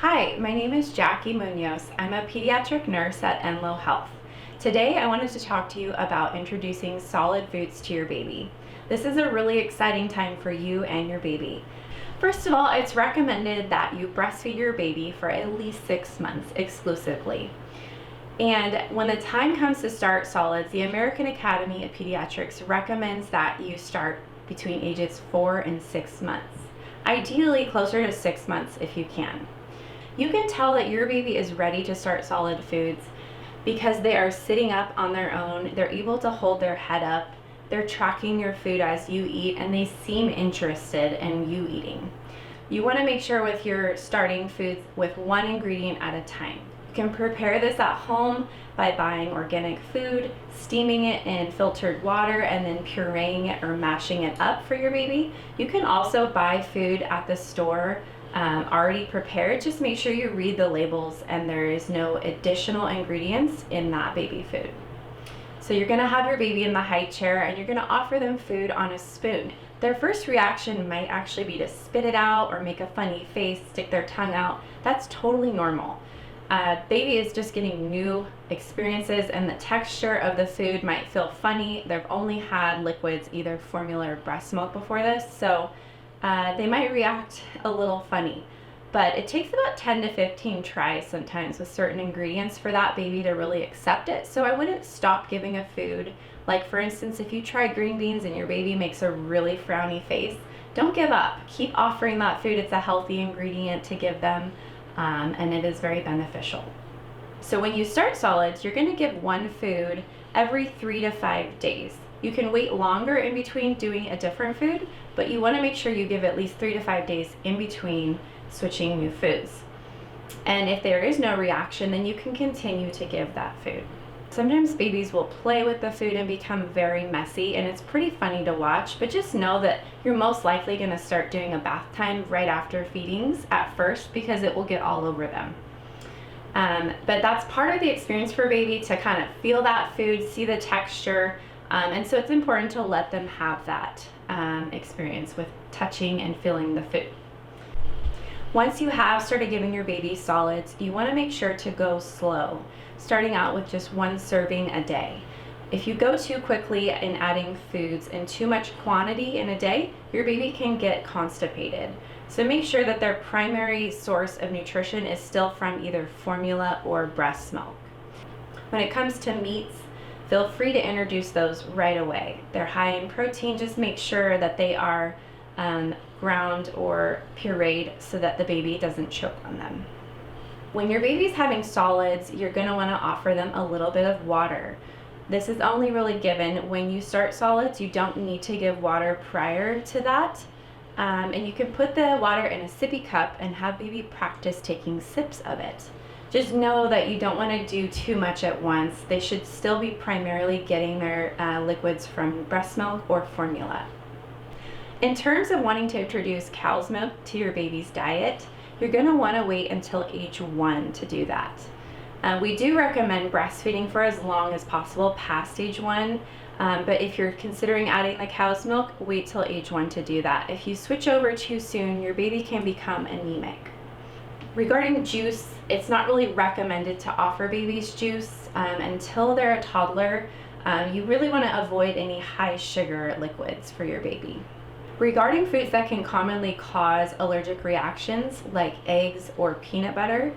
Hi, my name is Jackie Muñoz. I'm a pediatric nurse at Enloe Health. Today I wanted to talk to you about introducing solid foods to your baby. This is a really exciting time for you and your baby. First of all, it's recommended that you breastfeed your baby for at least 6 months exclusively. And when the time comes to start solids, the American Academy of Pediatrics recommends that you start between ages 4 and 6 months. Ideally closer to 6 months if you can. You can tell that your baby is ready to start solid foods because they are sitting up on their own, they're able to hold their head up, they're tracking your food as you eat, and they seem interested in you eating. You want to make sure with your starting foods with one ingredient at a time. You can prepare this at home by buying organic food, steaming it in filtered water, and then pureeing it or mashing it up for your baby. You can also buy food at the store already prepared. Just make sure you read the labels and there is no additional ingredients in that baby food. So you're going to have your baby in the high chair and you're going to offer them food on a spoon. Their first reaction might actually be to spit it out or make a funny face, stick their tongue out. That's totally normal. Baby is just getting new experiences and the texture of the food might feel funny. They've only had liquids, either formula or breast milk before this, so they might react a little funny. But it takes about 10 to 15 tries sometimes with certain ingredients for that baby to really accept it. So I wouldn't stop giving a food. Like for instance, if you try green beans and your baby makes a really frowny face, don't give up. Keep offering that food. It's a healthy ingredient to give them. And it is very beneficial. So when you start solids, you're going to give one food every 3 to 5 days. You can wait longer in between doing a different food, but you want to make sure you give at least 3 to 5 days in between switching new foods. And if there is no reaction, then you can continue to give that food. Sometimes babies will play with the food and become very messy, and it's pretty funny to watch, but just know that you're most likely going to start doing a bath time right after feedings at first because it will get all over them. But that's part of the experience for baby to kind of feel that food, see the texture, and so it's important to let them have that experience with touching and feeling the food. Once you have started giving your baby solids, you want to make sure to go slow, starting out with just 1 serving a day. If you go too quickly in adding foods in too much quantity in a day, your baby can get constipated. So make sure that their primary source of nutrition is still from either formula or breast milk. When it comes to meats, feel free to introduce those right away. They're high in protein. Just make sure that they are ground or pureed so that the baby doesn't choke on them. When your baby's having solids, you're going to want to offer them a little bit of water. This is only really given when you start solids. You don't need to give water prior to that. And you can put the water in a sippy cup and have baby practice taking sips of it. Just know that you don't want to do too much at once. They should still be primarily getting their liquids from breast milk or formula. In terms of wanting to introduce cow's milk to your baby's diet, you're going to want to wait until age 1 to do that. We do recommend breastfeeding for as long as possible past age 1, but if you're considering adding the cow's milk, wait till age 1 to do that. If you switch over too soon, your baby can become anemic. Regarding juice, it's not really recommended to offer babies juice until they're a toddler. You really want to avoid any high sugar liquids for your baby. Regarding foods that can commonly cause allergic reactions like eggs or peanut butter,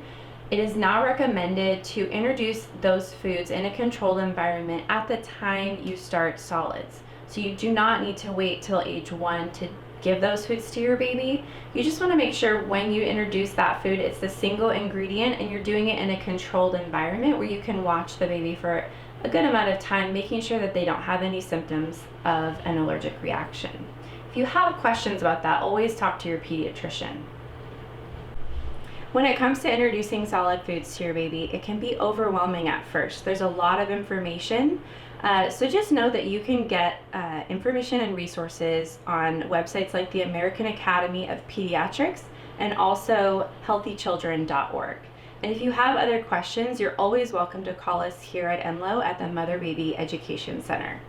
it is now recommended to introduce those foods in a controlled environment at the time you start solids. So you do not need to wait till age 1 to give those foods to your baby. You just want to make sure when you introduce that food, it's the single ingredient and you're doing it in a controlled environment where you can watch the baby for a good amount of time, making sure that they don't have any symptoms of an allergic reaction. If you have questions about that, always talk to your pediatrician. When it comes to introducing solid foods to your baby, it can be overwhelming at first. There's a lot of information, so just know that you can get information and resources on websites like the American Academy of Pediatrics and also healthychildren.org. And if you have other questions, you're always welcome to call us here at Enloe at the Mother Baby Education Center.